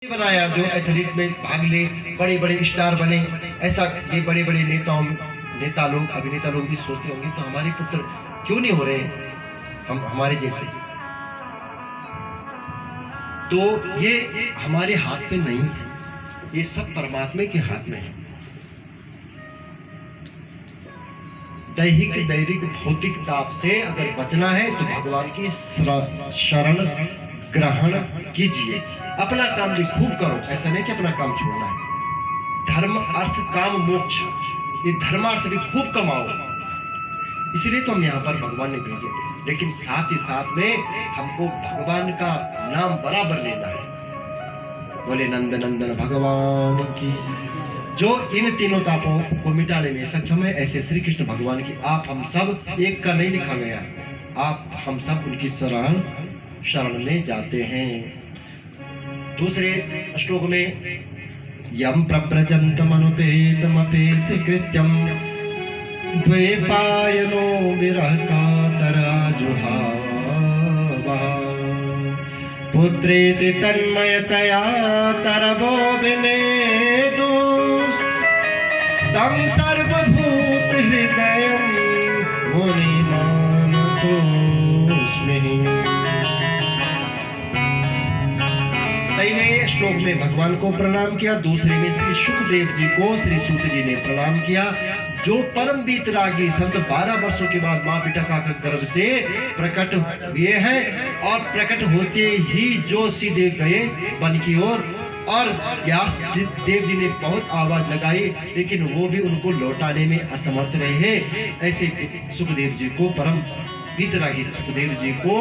बनाया जो एथलीट में भाग ले, बड़े बड़े स्टार बने। ऐसा ये बड़े बड़े नेता लोग, अभिनेता लोग भी सोचते होंगे तो हमारे पुत्र क्यों नहीं हो रहे हम हमारे जैसे। तो ये हमारे हाथ में नहीं है, ये सब परमात्मा के हाथ में है। दैहिक दैविक भौतिक ताप से अगर बचना है तो भगवान की शरण ग्रहण कीजिए। अपना काम भी खूब करो, ऐसा नहीं कि अपना काम छोड़ना है। धर्म अर्थ काम मोक्ष, ये धर्मार्थ भी खूब कमाओ, इसलिए तो हम यहाँ पर भगवान ने भेजे। लेकिन साथ ही साथ में हमको भगवान का नाम बराबर लेना है। बोले नंद नंदन भगवान की। जो इन तीनों तापों को मिटाने में सक्षम है, ऐसे श्री कृष्ण भगवान की आप हम सब एक का नहीं लिखा गया, आप हम सब उनकी शरण में जाते हैं। दूसरे श्लोक में यम प्रव्रजन्तमनुपेतमपेत कृत्यम द्वैपायनो विरह कातराजुहावः पुत्रेति तन्मयतया तरवो विनेदु तं सर्वभूत हृदयं मुनिमानतोऽस्मि। पहले श्लोक में भगवान को प्रणाम किया, दूसरे में श्री सुखदेव जी को श्री सूत जी ने प्रणाम किया, जो परम वीतरागी संत 12 वर्षों के बाद मां पिटका के गर्भ से प्रकट हुए हैं और प्रकट होते ही जो सीधे गए वन की ओर और व्यास देव जी ने बहुत आवाज लगाई लेकिन वो भी उनको लौटाने में असमर्थ रहे। ऐसे सुखदेव जी को, परम वीतरागी सुखदेव जी को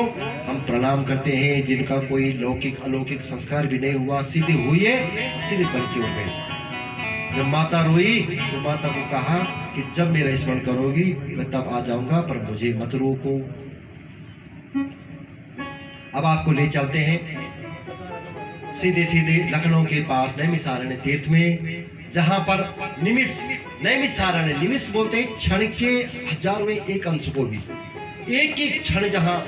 हम प्रणाम करते हैं, जिनका कोई लौकिक अलौकिक संस्कार भी नहीं हुआ, सीधे हुए सीधे बन के हो गए। जब माता रोई तो माता को कहा कि जब मेरा स्मरण करोगी मैं तब आ जाऊंगा, पर मुझे मत रोको। अब आपको ले चलते हैं सीधे सीधे लखनऊ के पास नैमिषारण्य तीर्थ में, जहां पर नैमिषारण्य, निमिष बोलते हैं क्षण के हजारों एक अंश को भी, एक एक क्षण जहां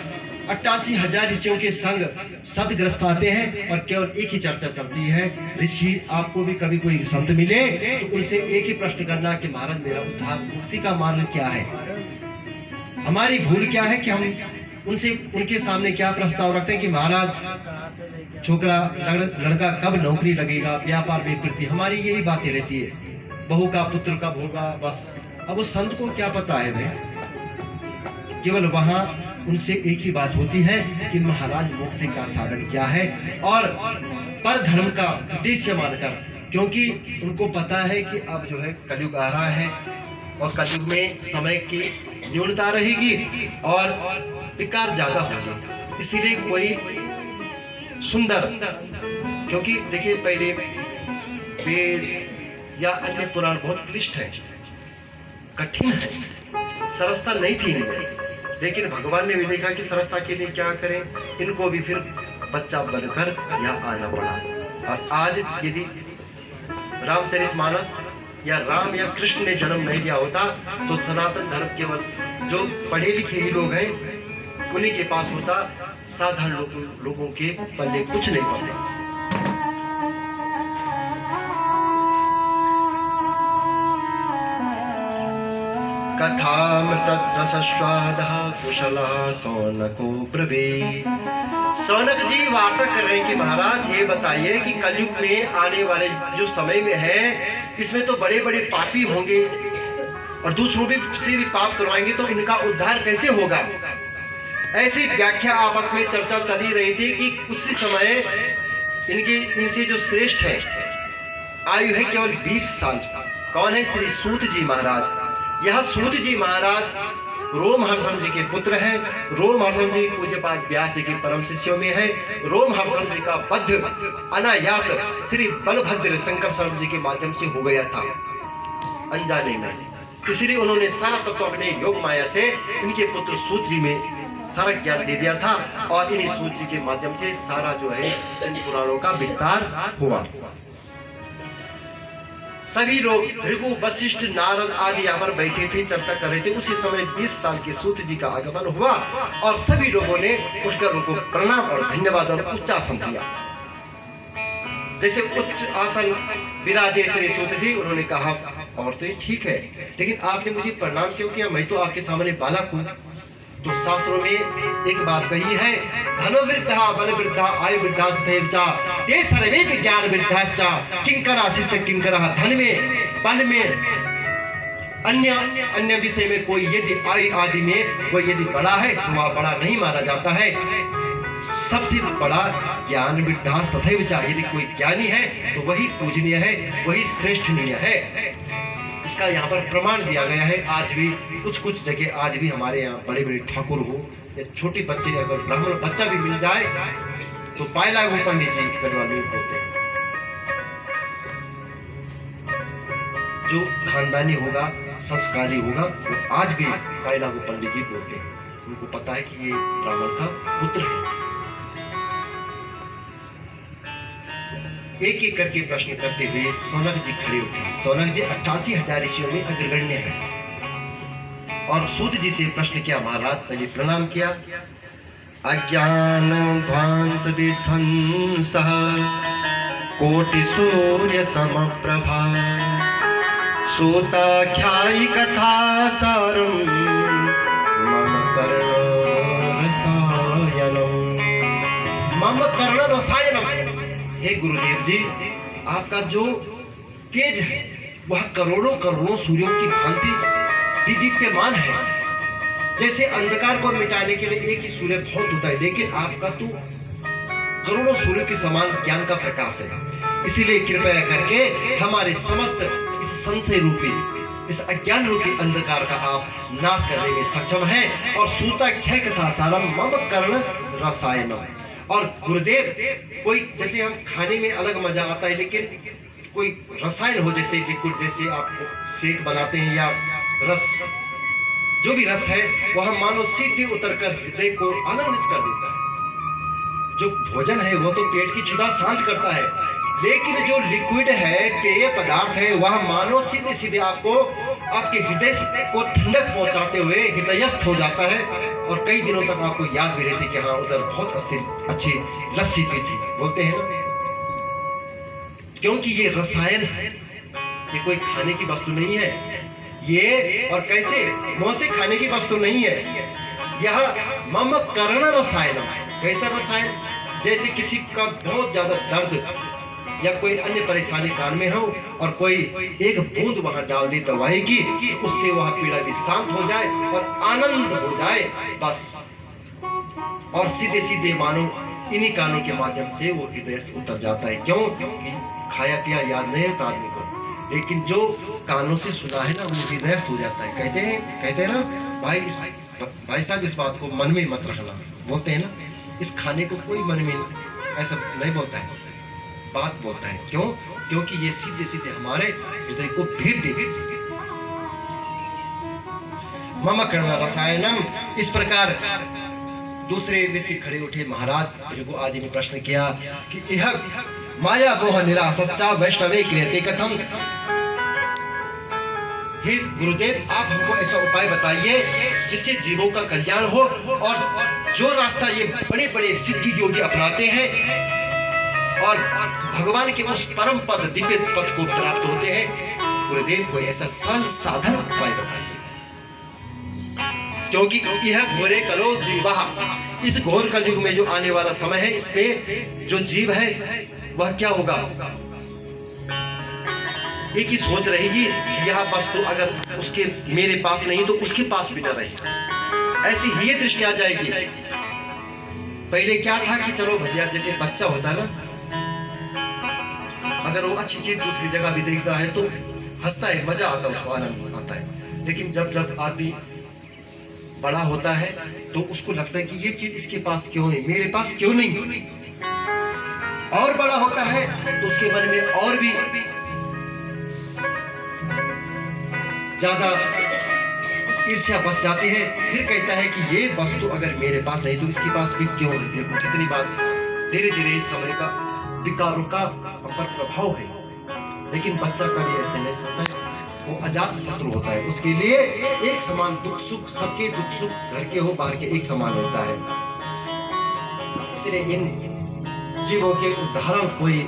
88,000 ऋषियों के संग सदग्रस्त आते हैं और केवल एक ही चर्चा चलती है। ऋषि आपको भी कभी कोई संत मिले तो उनसे एक ही प्रश्न करना कि महाराज मेरा उद्धार मुक्ति का मार्ग क्या है। हमारी भूल क्या है कि हम उनके सामने क्या प्रस्ताव रखते हैं कि महाराज छोकरा लड़का कब नौकरी लगेगा, व्यापार में वृद्धि, हमारी यही बातें रहती है। बहू का पुत्र कब होगा, बस। अब उस संत को क्या पता है भाई, केवल वहां उनसे एक ही बात होती है कि महाराज मुक्ति का साधन क्या है, और पर धर्म का उद्देश्य मानकर, क्योंकि उनको पता है कि अब जो है कलयुग आ रहा है और कलयुग में समय की न्यूनता रहेगी और विकार ज्यादा होगी, इसीलिए कोई सुंदर, क्योंकि देखिए पहले वेद या अन्य पुराण बहुत क्लिष्ट है, कठिन है, सरसता नहीं थी इनमें, लेकिन भगवान ने भी देखा कि सरसता के लिए क्या करें, इनको भी फिर बच्चा बनकर यहाँ आना पड़ा। और आज यदि रामचरितमानस या राम या कृष्ण ने जन्म नहीं लिया होता तो सनातन धर्म केवल जो पढ़े लिखे ही लोग हैं उन्हीं के पास होता, साधारण लोगों के पल्ले कुछ नहीं पड़े। कथामृतरसस्वादः कुशलः सौनको ब्रवीत्। सौनक जी वार्ता कर रहे हैं कि महाराज ये बताइए कि कलयुग में आने वाले जो समय में है इसमें तो बड़े बड़े पापी होंगे और दूसरों से भी पाप करवाएंगे, तो इनका उद्धार कैसे होगा। ऐसी व्याख्या आपस में चर्चा चली रही थी कि उसी समय इनसे जो श्रेष्ठ है, आयु है केवल 20 साल। कौन है? श्री सूत जी महाराज। यह सूत जी महाराज रोमहर्षण जी के पुत्र हैं। रोमहर्षण जी पूज्यपाद व्यास जी के परम शिष्यों में है। रोमहर्षण जी का वध अनायास श्री बलभद्र शंकर शरण जी के माध्यम से हो गया था, अनजाने में। इसलिए उन्होंने सारा तत्व अपने योग माया से इनके पुत्र सूत जी में सारा ज्ञान दे दिया था और इन्हीं सूत जी के माध्यम से सारा जो है इन पुराणों का विस्तार हुआ। सभी लोग भृगु, वशिष्ठ, नारद आदि यहाँ पर बैठे थे, चर्चा कर रहे थे। उसी समय 20 साल के सूत जी का आगमन हुआ और सभी लोगों ने उठकर उनको प्रणाम और धन्यवाद और उच्चासन दिया। जैसे उच्च आसन विराजे श्री सूत जी, उन्होंने कहा और तो ये ठीक है, लेकिन आपने मुझे प्रणाम क्यों किया, मैं तो आपके सामने बालक हूँ। तो शास्त्रों में एक बात कही है, धनो वृद्धा बल वृद्धा आयु वृद्धा सदैव चा ते सर्वे विज्ञान वृद्धा चा किंकरा शिष्य किंकरा। धन में बल में अन्य विषय में कोई यदि आयु आदि में कोई यदि बड़ा है तो वह बड़ा नहीं माना जाता है। सबसे बड़ा ज्ञान वृद्धा तथैव चा, यदि कोई ज्ञानी है तो वही पूजनीय है, वही श्रेष्ठनीय है। इसका यहाँ पर प्रमाण दिया गया है। आज भी कुछ जगह आज भी हमारे यहाँ बड़े बड़े ठाकुर हो या छोटे बच्चे, अगर ब्राह्मण बच्चा भी मिल जाए तो पायला वो पंडित जी गढ़वाल में बोलते हैं। जो खानदानी होगा, संस्कारी होगा, वो आज भी पायला वो पंडित जी बोलते हैं। उनको पता है कि ये ब्राह्मण का पुत्र है। एक एक करके प्रश्न करते हुए सोनक जी खड़े उठे। सोनक जी 88,000 ऋषियों में अग्रगण्य है और सूत जी से प्रश्न किया। महाराज पहले प्रणाम किया। अज्ञान ध्वंस विध्वंसः कोटि सूर्य समप्रभा सूताख्यायि कथा सारम मम कर्ण रसायनम। मम कर्ण रसायनम। हे गुरुदेव जी, आपका जो तेज है वह करोड़ों करोड़ों सूर्यों की भांति दीप्यमान है। जैसे अंधकार को मिटाने के लिए एक ही सूर्य बहुत होता है, लेकिन आपका तो करोड़ों सूर्य के समान ज्ञान का प्रकाश है। इसीलिए कृपया करके हमारे समस्त इस संशय रूपी, इस अज्ञान रूपी अंधकार का आप नाश करने में सक्षम हैं। और सूताख्याय कथा सारम मम कर्ण रसायनम। और गुरुदेव, कोई जैसे हम खाने में अलग मजा आता है, लेकिन कोई रसायन हो, जैसे लिक्विड, जैसे आप शेक बनाते हैं या रस, जो भी रस है वह मानो सीधे उतरकर हृदय को आनंदित कर देता है। जो भोजन है वो तो पेट की क्षुधा शांत करता है, लेकिन जो लिक्विड है, पेय पदार्थ है, वह मानो सीधे सीधे आपको आपके हृदय को ठंडक पहुंचाते हुए हृदयस्थ हो जाता है। और कई दिनों तक आपको याद भी रहती कि हाँ उधर बहुत अच्छी लस्सी पी थी, बोलते हैं ना। क्योंकि ये रसायन है, ये कोई खाने की वस्तु नहीं है ये, और कैसे मुंह से खाने की वस्तु नहीं है। यह मम कर्ण रसायनम। कैसा रसायन? जैसे किसी का बहुत ज्यादा दर्द या कोई अन्य परेशानी कान में हो और कोई एक बूंद वहां डाल दी दवाई की, तो उससे वह पीड़ा भी शांत हो जाए और आनंद हो जाए, बस। और सीधे सीधे मानो इन्हीं कानों के माध्यम से वो हृदय से उतर जाता है। क्यों? क्योंकि खाया पिया याद नहीं रहता आदमी को, लेकिन जो कानों से सुना है ना वो हृदय हो जाता है। कहते हैं ना भाई साहब, इस बात को मन में मत रखना, बोलते हैं ना। इस खाने को कोई मन में ऐसा नहीं बोलता है, बात बोलता है। क्यों? क्योंकि ये सीधे सीधे हमारे हृदय को भेद दे। मम कर्ण रसायनम। इस प्रकार दूसरे ऋषि खड़े उठे। महाराज भृगु आदि ने प्रश्न किया कि यह माया मोह निराशश्चा वैष्णवे क्रियते कथम। हे गुरुदेव, आप हमको ऐसा उपाय बताइए जिससे जीवों का कल्याण हो, और जो रास्ता ये बड़े बड़े सिद्धि योगी अपनाते हैं और भगवान के उस परम पद, दिव्य पद को प्राप्त होते हैं। गुरुदेव, कोई ऐसा सरल साधन उपाय बताइए, क्योंकि यह घोरे कलो जीवा, इस घोर कलयुग में जो आने वाला समय है, इसमें जो जीव है वह क्या होगा? एक ही सोच रहेगी कि यह वस्तु अगर उसके मेरे पास नहीं तो उसके पास भी न रहे, ऐसी ही दृष्टि आ जाएगी। पहले क्या था कि चलो भैया, जैसे बच्चा होता है ना, अगर वो अच्छी चीज दूसरी जगह भी देखता है तो हंसता है, मजा आता है, उसको आनंद आता है। लेकिन जब जब आदमी बड़ा होता है तो उसको लगता है कि ये चीज इसके पास क्यों है, मेरे पास क्यों नहीं। और बड़ा होता है तो उसके मन में और भी ज्यादा ईर्ष्या बस जाती है। फिर कहता है कि ये वस्तु अगर मेरे पास नहीं तो इसके पास भी क्यों है। देखो कितनी बात, धीरे धीरे इस समय का विकारों का हम पर प्रभाव है। लेकिन बच्चा कभी ऐसे नहीं सोचता है, वो अजात शत्रु होता है। उसके लिए एक समान दुख सुख, सबके दुख सुख घर के हो बाहर के एक समान होता है। इसलिए इन जीवों के उदाहरण कोई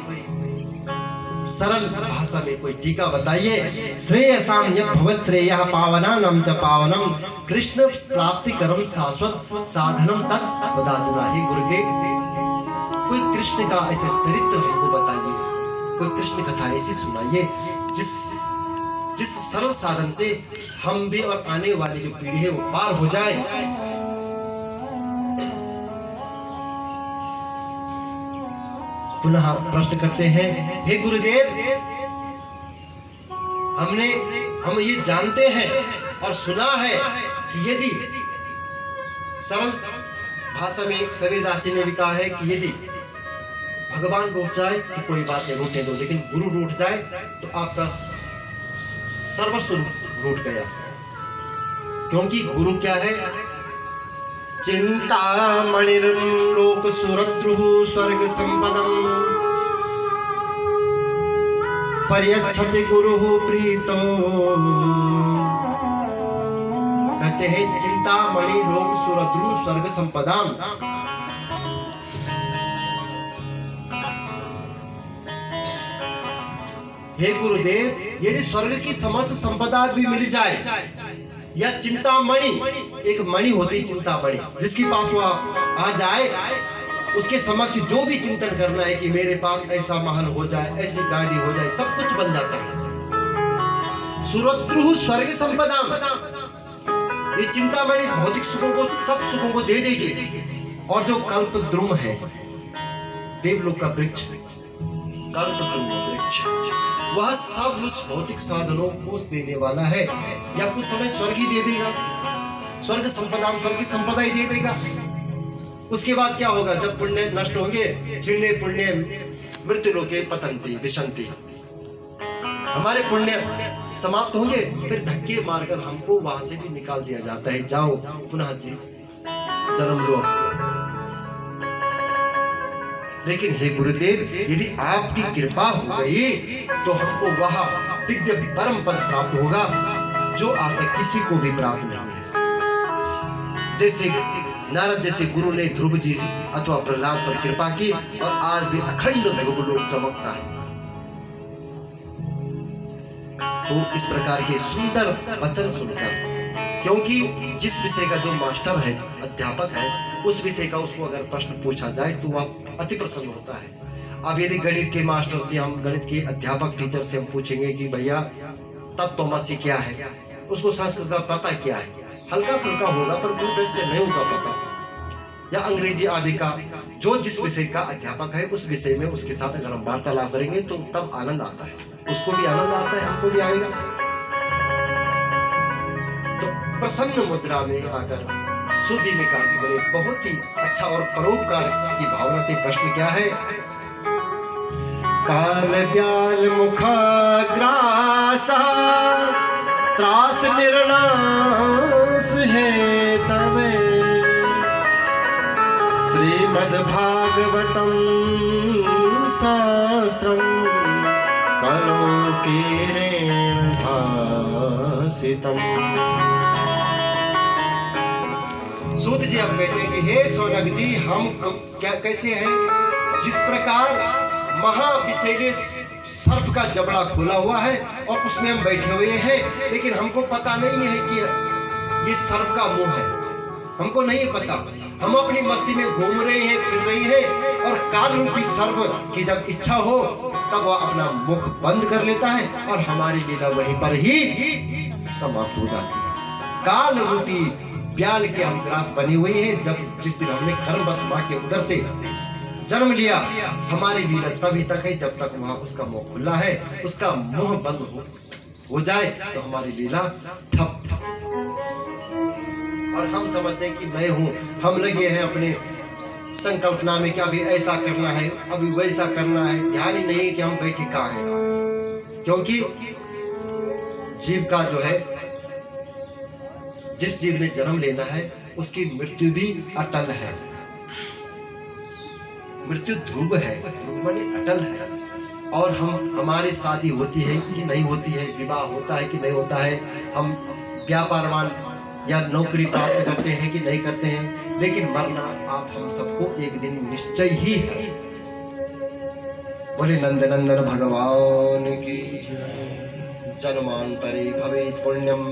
सरल भाषा में कोई टीका बताइए। श्रेयसाम यत् भवत् श्रेयः पावनानां च पावनम कृष्ण प्राप्ति करम शाश्वत साधनम तत् बदादुना। ही गुरुदेव, कोई कृष्ण का ऐसा चरित्र हमको बताइए, कोई कृष्ण कथा ऐसी सुनाइए जिस सरल साधन से हम भी और आने वाली जो पीढ़ी है वो पार हो जाए। पुनः प्रश्न करते हैं, हे गुरुदेव, हम ये जानते हैं और सुना है कि यदि सरल भाषा में कबीरदास जी ने भी कहा है कि यदि भगवान रूठ जाए तो कोई बात नहीं, रूठने दो, लेकिन गुरु रूठ जाए तो आपका सर्वस्व रूठ गया। क्योंकि गुरु क्या है? चिंतामणिर्लोक सुरद्रुः स्वर्ग संपदम पर्यच्छति गुरुः प्रीतो। कहते हैं चिंतामणि लोक सुरद्रुः स्वर्ग संपदाम। हे गुरुदेव, यदि स्वर्ग की समस्त संपदा भी मिल जाए या चिंतामणि, एक मणि होती है चिंतामणि, जिसके पास वो आ जाए, उसके समक्ष जो भी चिंतन करना है कि मेरे पास ऐसा महल हो जाए, ऐसी गाड़ी हो जाए, सब कुछ बन जाता है। सुरद्रुः स्वर्ग संपदा, ये चिंतामणि भौतिक सुखों को, सब सुखों को दे देगी। और जो कल्पद्रुम है, देवलोक का वृक्ष, कल्पद्रुम वृक्ष, वह सब उस भौतिक साधनों को देने वाला है, या कुछ समय स्वर्ग ही दे देगा, स्वर्ग संपदा, स्वर्ग की संपदा ही दे देगा। उसके बाद क्या होगा? जब पुण्य नष्ट होंगे, क्षीणे पुण्य मृत्यु लोके पतंती विशंति, हमारे पुण्य समाप्त होंगे, फिर धक्के मारकर हमको वहां से भी निकाल दिया जाता है, जाओ पुनः जन्म लो। लेकिन हे गुरुदेव, यदि आपकी कृपा हो गई तो हमको वह दिव्य परम पद प्राप्त होगा जो आज तक किसी को भी प्राप्त नहीं है। जैसे नारद जैसे गुरु ने ध्रुव जी अथवा प्रहलाद पर कृपा की और आज भी अखंड ध्रुव लोक चमकता है। तो इस प्रकार के सुंदर वचन सुनकर, क्योंकि जिस विषय का जो मास्टर है, अध्यापक है, उस विषय का उसको अगर प्रश्न पूछा जाए तो वह अति प्रसन्न होता है। अब यदि गणित के मास्टर से, हम गणित के अध्यापक टीचर से हम पूछेंगे कि भैया तत्त्वमसि क्या है, उसको संस्कृत का पता क्या है, हल्का फुल्का होगा पर पूर्ण से नहीं होगा पता, या अंग्रेजी आदि का, जो जिस विषय का अध्यापक है उस विषय में उसके साथ अगर हम वार्तालाप करेंगे तो तब आनंद आता है, उसको भी आनंद आता है, हमको भी आएगा। तो प्रसन्न मुद्रा में आकर सूत जी ने कहा कि बड़े बहुत ही अच्छा और परोपकार की भावना से प्रश्न क्या है? काल ब्याल मुखा ग्रासा त्रास निर्नाश है तवे श्रीमद् भागवतम शास्त्रम कलो कीरेण भासितम। सूत जी अब कहते हैं कि हे सौनक जी, हम क्या कैसे हैं? जिस प्रकार महाविषैले सर्प का जबड़ा खुला हुआ है और उसमें हम बैठे हुए हैं, लेकिन हमको पता नहीं है कि ये सर्प का मुंह है, हमको नहीं पता। हम अपनी मस्ती में घूम रहे हैं, फिर रहे हैं, और काल रूपी सर्प की जब इच्छा हो तब वह अपना मुख बंद कर लेता है और हमारी लीला वहीं पर ही समाप्त हो जाती है। काल रूपी ब्याल के हम ग्रास बनी हुई है। जब जिस दिन हमने कर्मवश मां के उदर से जन्म लिया, हमारी लीला तभी तक है जब तक वहां उसका मुंह खुला है, उसका मुंह बंद हो जाए तो हमारी लीला ठप। और हम समझते हैं कि मैं हूं, हम लगे हैं अपने संकल्पना में कि अभी ऐसा करना है, अभी वैसा करना है, ध्यान ही नहीं कि हम बैठे कहाँ हैं। क्योंकि जीव का जो है, जिस जीव ने जन्म लेना है उसकी मृत्यु भी अटल है। मृत्यु ध्रुव है, ध्रुव माने अटल है। और हमारी शादी होती है कि नहीं होती है, विवाह होता है कि नहीं होता है, हम व्यापारवान या नौकरी प्राप्त करते हैं कि नहीं करते हैं, लेकिन मरना आप हम सबको एक दिन निश्चय ही है। बोले नंदनंदन भगवान की जन्मांतरे भवेत् पुण्यम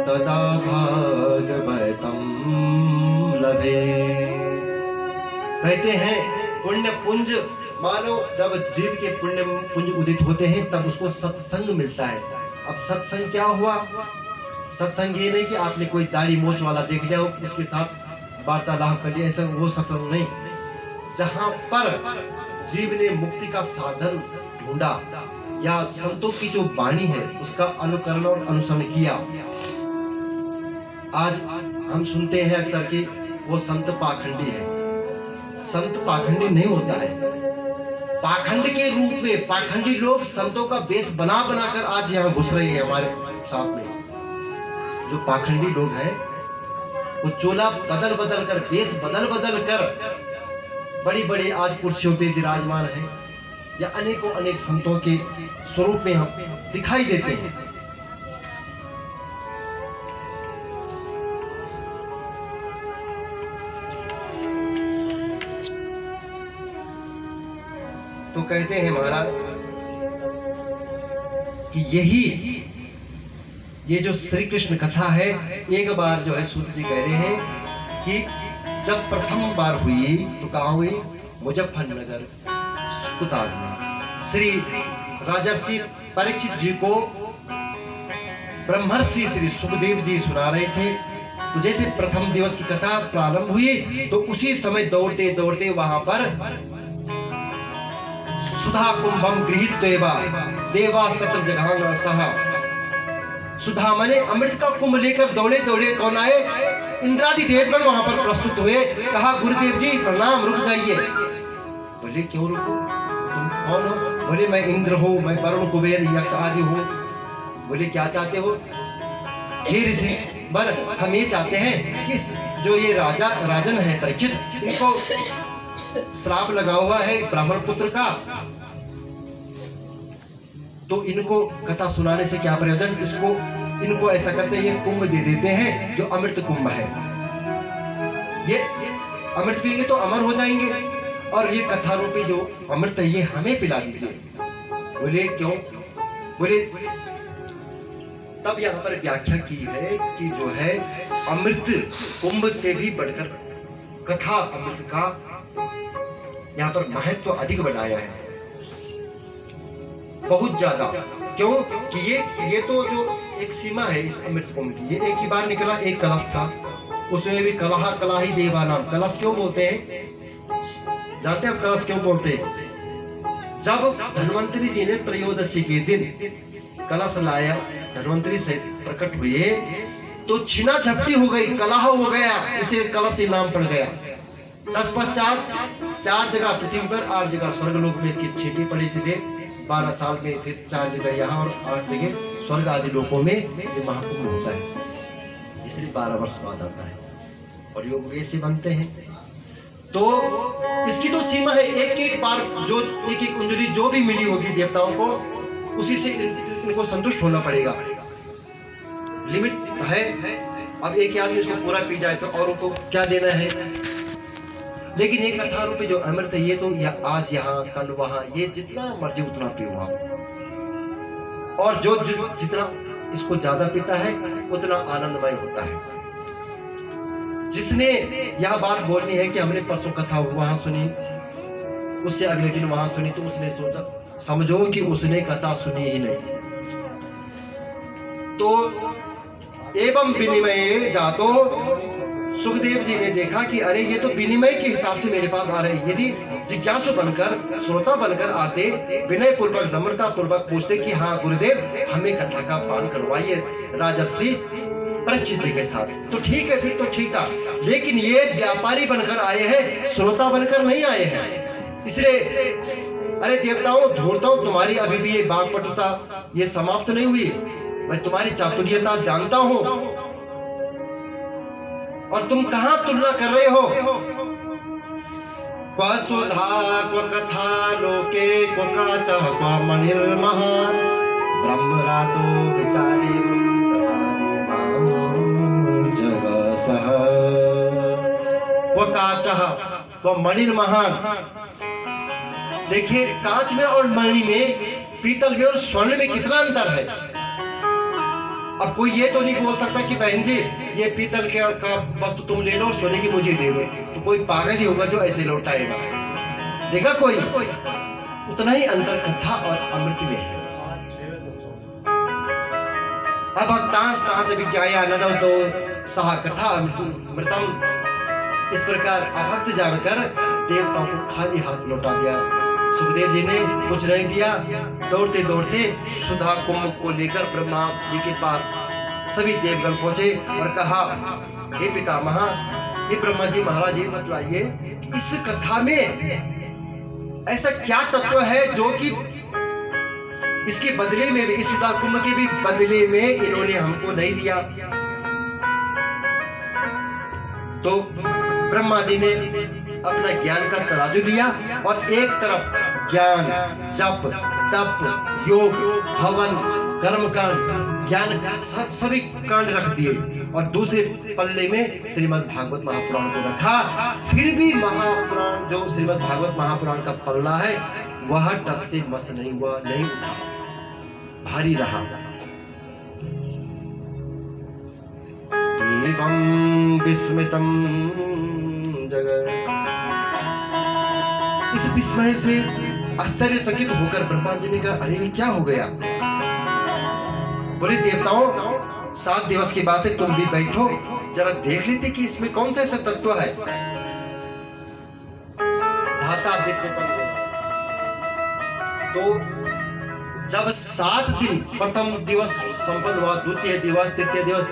तदा भागवतम लभे। कहते हैं पुण्य पुंज, मानो जब जीव के पुण्य पुंज उदित होते हैं तब उसको सत्संग मिलता है। अब सत्संग क्या हुआ? सत्संग ये नहीं कि आपने कोई दाढ़ी मोछ वाला देख लिया उसके साथ वार्तालाप कर लिया, ऐसा वो सत्संग नहीं। जहां पर जीव ने मुक्ति का साधन ढूंढा या संतों की जो वाणी है उसका अनुकरण और अनुसरण किया। आज हम सुनते हैं अक्सर कि वो संत पाखंडी है। संत पाखंडी नहीं होता है। पाखंड के रूप में पाखंडी लोग संतों का वेश बना बनाकर आज यहाँ घुस रहे हैं हमारे साथ में। जो पाखंडी लोग हैं वो चोला बदल बदल कर, वेश बदल बदल कर बड़ी बड़ी आज कुर्सियों पे विराजमान हैं या अनेकों अनेक संतों के स्वरूप में हम दिखाई देते हैं। तो कहते हैं महाराज कि ये जो श्री कृष्ण कथा है, एक बार जो है सूत जी कह रहे हैं कि जब प्रथम बार हुई तो कहाँ हुई? मुजफ्फरनगर सुकुताल में। श्री राजर्षि परीक्षित जी को ब्रह्मर्षि श्री सुखदेव जी सुना रहे थे। तो जैसे प्रथम दिवस की कथा प्रारंभ हुई तो उसी समय दौड़ते दौड़ते वहां पर सुधा कुंभम गृहीत देवास्तत्र जघान सहा। सुधा माने अमृत का कुंभ लेकर दौड़े दौड़े कौन आए? इंद्रादि देवगण वहां पर प्रस्तुत हुए। कहा गुरुदेव जी प्रणाम, रुक जाइए। बोले क्यों रुको? तुम कौन हो? बोले मैं इंद्र हूँ, मैं वरुण कुबेर यक्ष आदि हूँ। बोले क्या चाहते हो? हे ऋषि बर, हम ये चाहते हैं कि जो ये राजन है परीक्षित, इनको श्राप लगा हुआ है ब्राह्मण पुत्र का, तो इनको कथा सुनाने से क्या प्रयोजन? इनको ऐसा करते हैं, ये कुंभ दे देते हैं जो अमृत कुंभ है। ये अमृत पिएंगे तो अमर हो जाएंगे, और ये कथा रूपी जो अमृत है ये हमें पिला दीजिए। बोले क्यों? बोले तब यहाँ पर व्याख्या की है कि जो है अमृत कुंभ से भी बढ़कर कथा अमृत का यहाँ पर महत्व अधिक बनाया है, बहुत ज्यादा। क्यों कि ये तो जो एक सीमा है इस अमृत कुंभ की, ये एक ही बार निकला, एक कलश था, उसमें भी कलहा कलाही देवा नाम। कलश क्यों बोलते हैं? जानते हैं आप कलश क्यों बोलते हैं? जब धन्वंतरी जी ने त्रयोदशी के दिन कलश लाया, धन्वंतरी से प्रकट हुए तो छिना झपटी हो गई, कलह हो गया, इसे कलश ही नाम पड़ गया। तत्पश्चात 4 जगह पृथ्वी पर, 8 जगह स्वर्गलोक में इसकी छींटी पड़ी, इसलिए 12 साल में फिर 4 जगह यहाँ और 8 जगह स्वर्ग आदि लोकों में ये महाकुंभ होता है, इसलिए 12 वर्ष बाद आता है और योग वैसे बनते हैं। तो इसकी तो सीमा है, एक एक बार जो एक एक कुंजली जो भी मिली होगी देवताओं को, उसी से इनको संतुष्ट होना पड़ेगा। लिमिट है। अब एक आदमी इसको पूरा पी जाए तो औरों को क्या देना है? लेकिन एक कथा रूपी जो अमृत है ये तो आज यहाँ कल वहां, ये जितना मर्जी उतना पियो आप, और जो जितना इसको ज्यादा पीता है उतना आनंदमय होता है। जिसने यह बात बोलनी है कि हमने परसों कथा वहां सुनी, उससे अगले दिन वहां सुनी, तो उसने सोचा, समझो कि उसने कथा सुनी ही नहीं। तो एवं विनिमय जातो, सुखदेव जी ने देखा कि अरे ये तो विनिमय के हिसाब से मेरे पास आ रहे हैं। यदि जिज्ञासु बनकर, श्रोता बनकर आते, विनय पूर्वक नम्रता पूर्वक पूछते कि हाँ गुरुदेव हमें कथा का पान करवाइए राजर्षि परीक्षित जी के साथ, तो ठीक है, फिर तो ठीक था। लेकिन ये व्यापारी बनकर आए हैं, श्रोता बनकर नहीं आए हैं। इसलिए अरे देवताओं, ढूंढता हूं तुम्हारी अभी भी ये वाक्पटुता ये समाप्त नहीं हुई। मैं तुम्हारी चातुर्यता जानता हूं, और तुम कहां तुलना कर रहे हो? क्व सुधा क्व कथा लोके क्व काचा क्व मणिर्महान् ब्रह्मरातो विचारे क्व काचः क्व मणिर्महान्। देखिए कांच में और मणि में, पीतल में और स्वर्ण में कितना अंतर है। अब कोई ये तो नहीं बोल सकता कि बहन जी ये पीतल का वस्तु तुम ले लो और सोने की मुझे दे दो, तो कोई पागल ही होगा जो ऐसे लौटाएगा, देखा कोई। उतना ही अंतर कथा और अमृत में है। अब तांच विज्ञाया नदो सहा कथा अमृतम, इस प्रकार अभक्त जानकर देवताओं को खाली हाथ लौटा दिया। सुखदेव जी ने कुछ नहीं दिया। दौड़ते दौड़ते सुधा कुंभ को लेकर ब्रह्मा जी के पास सभी देवगण पहुंचे और कहा, हे पितामह, हे ब्रह्मा जी महाराज, ये बतलाइए कि इस कथा में ऐसा क्या तत्व है जो कि इसके बदले में भी, इस सुधा कुंभ के भी बदले में इन्होंने हमको नहीं दिया। तो ब्रह्मा जी ने अपना ज्ञान का तराजू लिया और एक तरफ ज्ञान, जप, तप, योग, हवन, कर्मकांड, ज्ञान सभी कांड रख दिए और दूसरे पल्ले में श्रीमद् भागवत महापुराण को रखा। फिर भी महापुराण, जो श्रीमद् भागवत महापुराण का पल्ला है, वह टस से मस नहीं हुआ, नहीं उठा, भारी रहा। एवं विस्मितम जगत, इस विस्मय से आश्चर्यचकित होकर ब्रह्मा जी ने कहा, अरे ये क्या हो गया। बोले देवताओं, 7 दिवस की बात है, तुम भी बैठो, जरा देख लेते कि इसमें कौन सा ऐसा तत्व है। धाता विस्मितम, तो जब 7 दिन, प्रथम दिवस संपन्न हुआ, द्वितीय दिवस, तृतीय दिवस,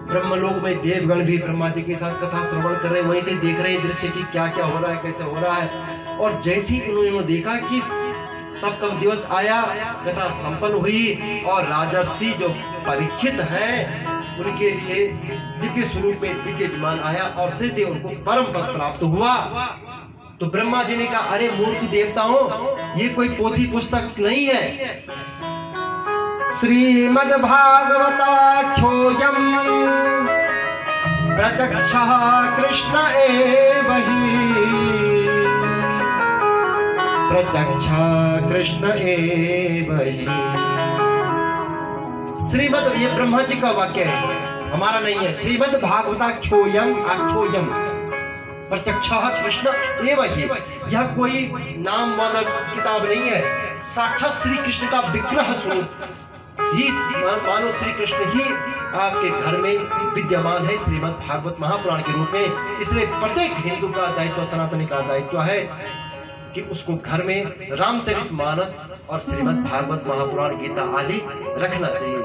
ब्रह्मलोक में देवगण भी ब्रह्मा जी के साथ कथा श्रवण कर रहे हैं, वहीं से देख रहे हैं दृश्य की क्या क्या हो रहा है, कैसे हो रहा है। और जैसे ही उन्होंने देखा कि सप्तम दिवस आया, कथा संपन्न हुई और राजर्षि जो परीक्षित हैं, उनके लिए दिव्य स्वरूप में दिव्य विमान आया और सीधे उनको परम पद प्राप्त हुआ। तो ब्रह्मा जी ने कहा, अरे मूर्ख देवताओं, ये कोई पोथी पुस्तक नहीं है। श्रीमद् भागवताख्योऽयं प्रत्यक्षः कृष्ण एव हि, प्रत्यक्षः कृष्ण एव हि। श्रीमद्, ये ब्रह्मा जी का वाक्य है, हमारा नहीं है। श्रीमद् भागवताख्योऽयं, आख्योऽयं प्रत्यक्षः कृष्ण एव हि, यह कोई नाम वाला किताब नहीं है, साक्षात श्री कृष्ण का विग्रह स्वरूप ही, मानो श्री कृष्ण ही आपके घर में विद्यमान है श्रीमद् भागवत महापुराण के रूप में। इसलिए प्रत्येक हिंदू का दायित्व, सनातनी का दायित्व है कि उसको घर में रामचरितमानस और श्रीमद् भागवत महापुराण, गीता आदि रखना चाहिए।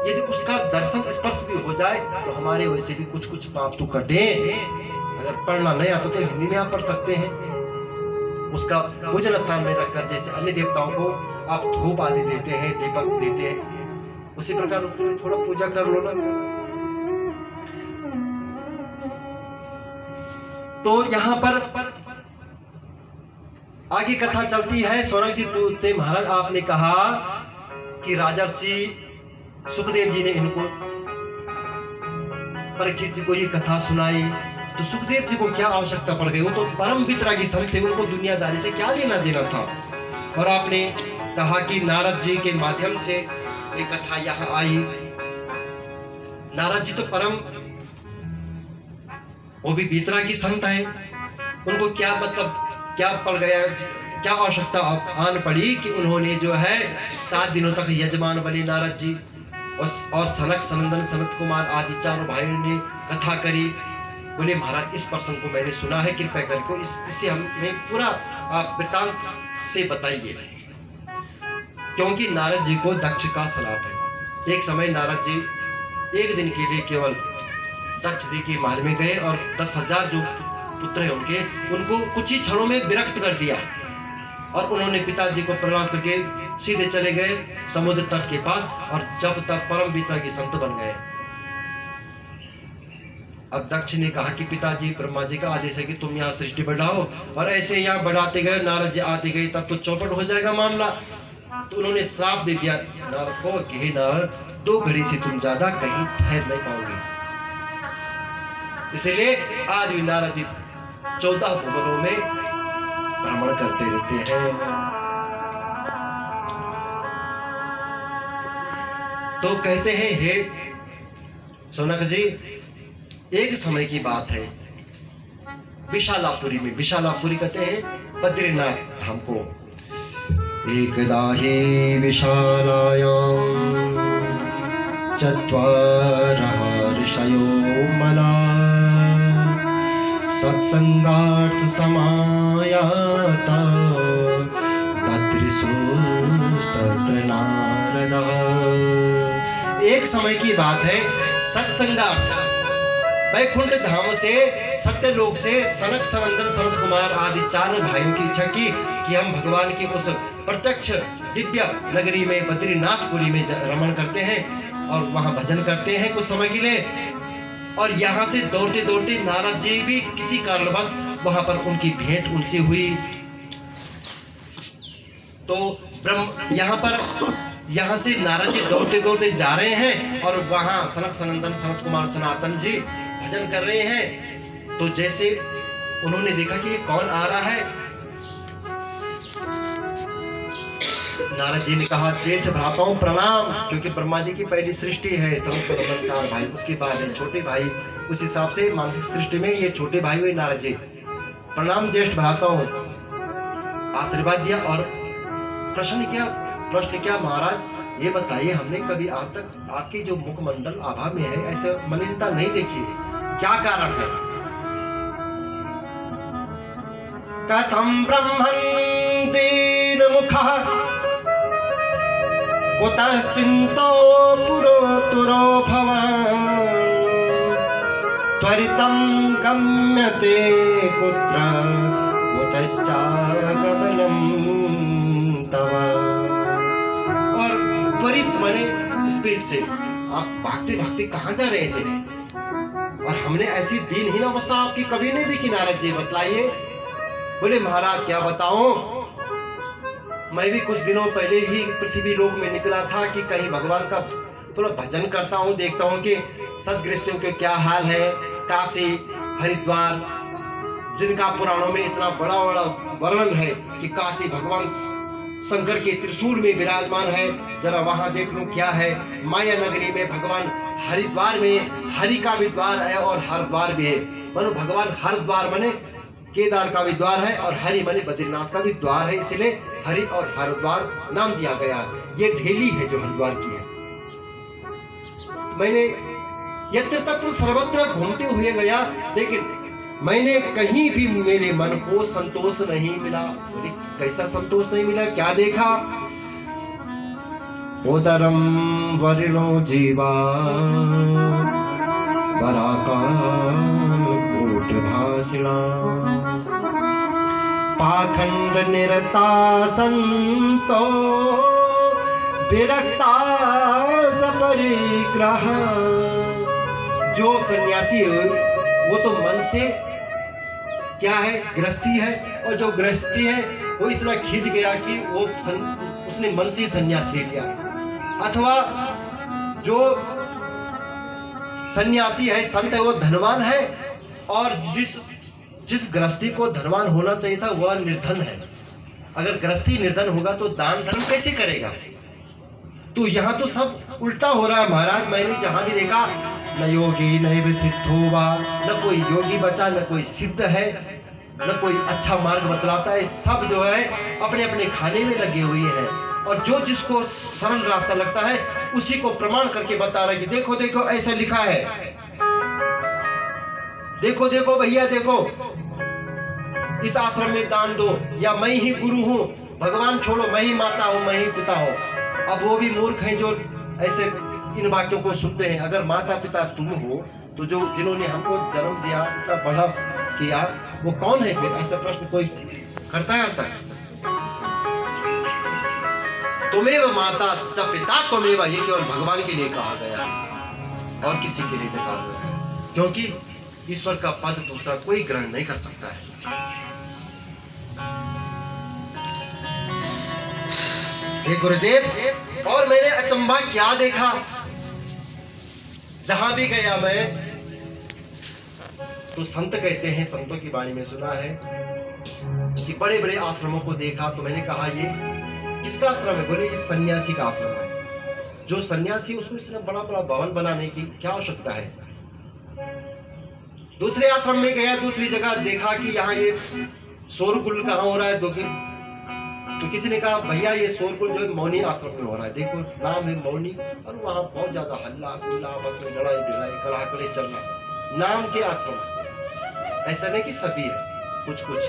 यदि उसका दर्शन स्पर्श भी हो जाए तो हमारे वैसे भी कुछ कुछ पाप तो कटे। अगर पढ़ना नहीं आता तो हिंदी में आप पढ़ सकते हैं, उसका पूजन स्थान में रखकर, जैसे अन्य देवताओं को आप धूप आदि देते हैं, दीपक देते हैं, उसी प्रकार थोड़ा पूजा कर लो ना। तो यहाँ पर आगे कथा चलती है। सौनक जी पूछते, महाराज आपने कहा कि राजर्षि सुखदेव जी ने इनको, परीक्षित जी को ये कथा सुनाई, तो सुखदेव जी को क्या आवश्यकता पड़ गई, वो तो परम वितरागी संत थे, उनको दुनियादारी से क्या लेना देना था। और आपने कहा कि नारद जी के माध्यम से ये कथा यहाँ आई। नारद जी तो परम, वो भी वितरागी संत है, उनको क्या मतलब क्या पड़ गया, क्या आवश्यकता आन पड़ी कि उन्होंने जो है 7 दिनों तक यजमान बने नारद जी, और सनक, सनंदन, सनत कुमार आदि चारों भाइयों ने कथा करी। बोले महाराज इस प्रसंग को मैंने सुना है, कृपया करके इसे हमें पूरा आप वृत्तांत से बताइए। क्योंकि नारद जी को दक्ष का सलाप है। एक समय नारद जी 1 दिन के लिए केवल दक्ष जी के महल में गए और 10,000 जो पुत्र हैं उनको कुछ ही क्षणों में विरक्त कर दिया, और उन्होंने पिताजी को प्रणाम करके सीधे चले गए समुद्र तट के पास, और जब तक परम वितरागी संत बन गए। अब दक्ष ने कहा कि पिताजी, ब्रह्मा जी का आदेश है कि तुम यहाँ सृष्टि बढ़ाओ, और ऐसे यहाँ बढ़ाते गए, नारद जी आते गए, तब तो चौपट हो जाएगा मामला। तो उन्होंने श्राप दे दिया नारद को कि हे नारद, 2 घड़ी से तुम ज्यादा कहीं ठहर नहीं पाओगे। इसलिए आज भी नारद जी 14 भुवनों में भ्रमण करते रहते हैं। तो कहते हैं, हे सोनक जी, एक समय की बात है, विशालापुरी में, विशालापुरी कहते हैं बद्रीनाथ धाम को। एकदा हि विशालायां चत्वारः ऋषयो मला सत्संगार्थ समायाता बद्रीसुस्तत्र नारदः। एक समय की बात है, सत्संगार्थ वैकुंठ धाम से, सत्यलोक से सनक, सनंदन, सनत कुमार आदि 4 भाइयों की इच्छा की कि हम भगवान की उस प्रत्यक्ष दिव्य नगरी में बद्रीनाथपुरी में रमण करते हैं और वहां भजन करते हैं कुछ समय के लिए। और यहाँ से दौड़ते दौड़ते नारद जी भी किसी कारणवश वहां पर उनकी भेंट उनसे हुई। तो यहाँ से नारद जी दौड़ते दौड़ते जा रहे हैं और वहां सनक, सनंदन, सनत कुमार, सनातन जी भजन कर रहे हैं। तो जैसे उन्होंने देखा कि ये कौन आ रहा है, नारद जी ने कहा, ज्येष्ठ भ्राताओं प्रणाम, क्योंकि ब्रह्मा जी की पहली सृष्टि है सनक, सनंदन 4 भाई, उसके बाद है छोटे भाई। उस हिसाब से मानसिक सृष्टि में ये छोटे भाई हुए नारद जी। प्रणाम ज्येष्ठ भ्राताओं, आशीर्वाद दिया और प्रश्न किया, महाराज ये बताइए, हमने कभी आज तक आपके जो मुखमंडल आभा में है ऐसे मलिनता नहीं देखी, क्या कारण है? कथम ब्रह्मन् दीन मुखः कुतश्चिन्तो पुरोतुरो भवान् त्वरितं गम्यते कुत्र कुतश्चागमनं तव। और त्वरित माने स्पीड से, आप भागते भागते कहाँ जा रहे हैं ऐसे? और हमने ऐसी दीनहीन अवस्था आपकी कभी नहीं देखी नारद जी, बतलाइए। बोले महाराज क्या बताऊं, मैं भी कुछ दिनों पहले ही पृथ्वी लोक में निकला था कि कहीं भगवान का थोड़ा भजन करता हूं, देखता हूं कि सदगृहस्थियों के क्या हाल है। काशी, हरिद्वार, जिनका पुराणों में इतना बड़ा बड़ा वर्णन है कि काशी भगवान शंकर के त्रिशूल में विराजमान है, जरा वहां देख लूं क्या है। माया नगरी में भगवान हरिद्वार में हरि का भी द्वार है और हर द्वार भी है। मानो भगवान हर द्वार माने केदार का भी द्वार है और हरि माने बद्रीनाथ का भी द्वार है, इसलिए हरि और हरिद्वार नाम दिया गया। ये ढेली है जो हरिद्वार की है। मैंने यत्र तत्र सर्वत्र घूमते हुए गया, लेकिन मैंने कहीं भी मेरे मन को संतोष नहीं मिला। कैसा संतोष नहीं मिला, क्या देखा? उदरम वरिणो जीवा वराकोट भाषिणा पाखंड निरता संतो विरक्ता सपरिग्रह। जो सन्यासी है वो तो मन से क्या है, गृहस्थी है, और जो गृहस्थी है वो इतना खिंच गया कि वो उसने मन से सन्यास ले लिया। अथवा जो सन्यासी है, संत है, वो धनवान है और जिस गृहस्थी को धनवान होना चाहिए था वह निर्धन है। अगर गृहस्थी निर्धन होगा तो दान धर्म कैसे करेगा? तो यहाँ तो सब उल्टा हो रहा है महाराज। मैंने जहां भी देखा, न योगी न सिद्धो वा, न कोई योगी बचा, न कोई सिद्ध है, न कोई अच्छा मार्ग बतलाता है। सब जो है अपने अपने खाने में लगे हुए हैं और जो जिसको सरल रास्ता लगता है उसी को प्रमाण करके बता रहा है कि देखो देखो ऐसा लिखा है, देखो देखो भैया देखो, इस आश्रम में दान दो, या मैं ही गुरु हूं, भगवान छोड़ो, मैं ही माता हूं, मैं ही पिता हूं। अब वो भी मूर्ख हैं जो ऐसे इन वाक्यों को सुनते हैं। अगर माता पिता तुम हो तो जो जिन्होंने हमको जन्म दिया, इतना बड़ा किया, वो कौन है फिर? ऐसा प्रश्न कोई करता है? ऐसा तुमेव माता च पिता त्वमेव, ये केवल भगवान के लिए कहा गया है और किसी के लिए नहीं कहा गया है, क्योंकि ईश्वर का पद दूसरा कोई ग्रहण नहीं कर सकता है। हे गुरुदेव, और मैंने अचंभा क्या देखा, जहां भी गया मैं तो संत कहते हैं, संतों की वाणी में सुना है कि बड़े बड़े आश्रमों को देखा। तो मैंने कहा ये किसका आश्रम है? बोले इस सन्यासी का आश्रम है। जो सन्यासी उसको इसने बड़ा बड़ा भवन बनाने की क्या आवश्यकता है। दूसरे आश्रम में गया, दूसरी जगह देखा कि यहाँ ये शोरगुल कहाँ हो रहा है। तो किसी ने कहा भैया ये शोरगुल जो है मौनी आश्रम में हो रहा है, देखो नाम है मौनी, और वहाँ बहुत ज्यादा हल्ला गुल्ला, आपस में लड़ाई भिड़ाई कलह कलेश चल रहा है, नाम के आश्रम। ऐसा नहीं कि सभी है, कुछ कुछ।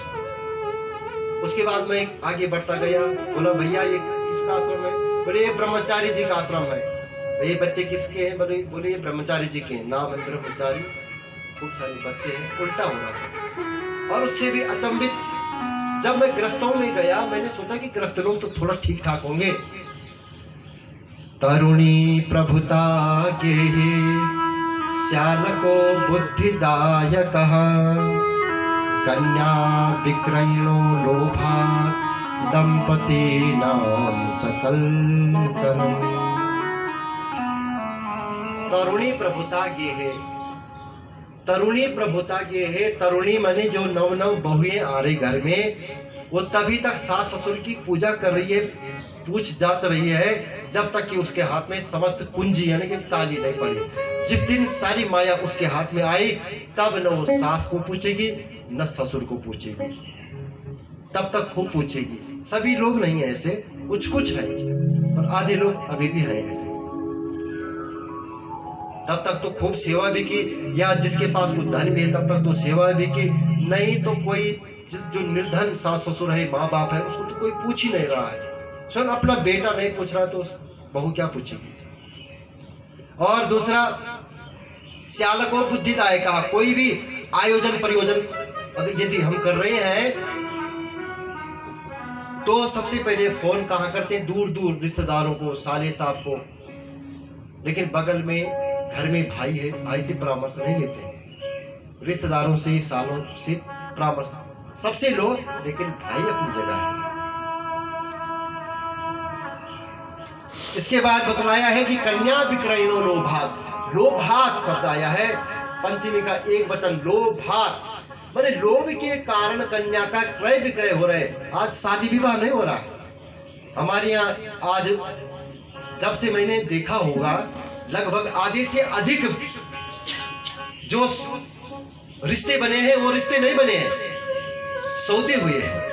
उसके बाद मैं आगे बढ़ता गया, बोला भैया ये किसका आश्रम है? बोले ये ब्रह्मचारी जी का आश्रम है। ये बच्चे किसके हैं? बोले ये ब्रह्मचारी जी के हैं। नाम है ब्रह्मचारी, खूब सारे बच्चे हैं, उल्टा हो रहा सब। और उससे भी अचंभित जब मैं ग्रस्तों में गया, मैंने सोचा कि ग्रस्त लोग तो थोड़ा ठीक ठाक होंगे। तरुणी प्रभुता के श्यालको बुद्धिदायक कन्या विक्रयणो लोभात् दंपति नाम चकलकनम। तरुणी प्रभुता गे है, तरुणी प्रभुता ये है। तरुणी माने जो नव नव बहुएं आ रही घर में, वो तभी तक सास ससुर की पूजा कर रही है, पूछ जांच रही है, जब तक कि उसके हाथ में समस्त कुंजी यानी कि ताली नहीं पड़ी। जिस दिन सारी माया उसके हाथ में आई, तब न वो सास को पूछेगी न ससुर को पूछेगी, तब तक खूब पूछेगी। सभी लोग नहीं है ऐसे, कुछ कुछ है, और आधे लोग अभी भी हैं ऐसे। तब तक तो खूब सेवा भी की, या जिसके पास धन भी है तब तक तो सेवा भी की। नहीं तो कोई जो निर्धन सास ससुर है, माँ बाप है, उसको तो कोई पूछ ही नहीं रहा है। स्वयं अपना बेटा नहीं पूछ रहा तो बहू क्या पूछेगी। और दूसरा श्यालको बुद्धिदायक कहा, कोई भी आयोजन प्रयोजन अगर यदि हम कर रहे हैं तो सबसे पहले फोन कहाँ करते हैं? दूर दूर रिश्तेदारों को, साले साहब को। लेकिन बगल में घर में भाई है, भाई से परामर्श नहीं लेते, रिश्तेदारों से सालों से परामर्श सबसे लो, लेकिन भाई अपनी जगह है। इसके बाद बतलाया है कि कन्या विक्रयणो लोभात्। लोभात् शब्द आया है, पंचमी का एक वचन लोभात्, माने लोभ के कारण कन्या का क्रय विक्रय हो रहा है। आज शादी विवाह नहीं हो रहा हमारे यहाँ। आज जब से मैंने देखा होगा, लगभग आधे से अधिक जो रिश्ते बने हैं वो रिश्ते नहीं बने हैं, सौदे हुए हैं।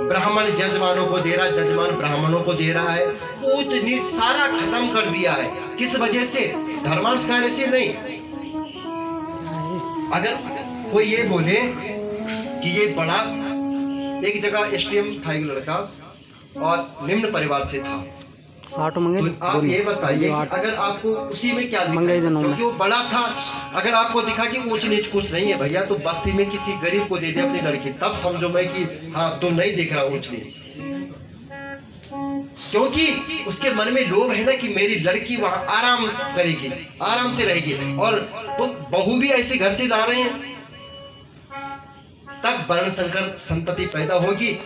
ब्राह्मण जजमानों को दे रहा, जजमान ब्राह्मणों को दे रहा है, ऊंच नीच सारा खत्म कर दिया है। किस वजह से? धर्मार्थ कार्य से नहीं। अगर कोई ये बोले कि ये बड़ा, एक जगह एसडीएम था एक लड़का और निम्न परिवार से था, तो आप ये बताइए कि अगर आपको उसी में क्या दिखा, क्योंकि वो बड़ा था, अगर आपको दिखा कि ऊंच नीच कुछ नहीं है भैया, तो बस्ती में किसी गरीब को दे दे अपनी लड़की, तब समझो मैं कि हाँ तो नहीं दिख रहा ऊंच नीच। क्योंकि उसके मन में लोभ है ना कि मेरी लड़की वहां आराम करेगी, आराम से रहेगी, और तो बहू भी ऐसे घर से ला रहे हैं, तब वर्ण संकर संतति पैदा होगी।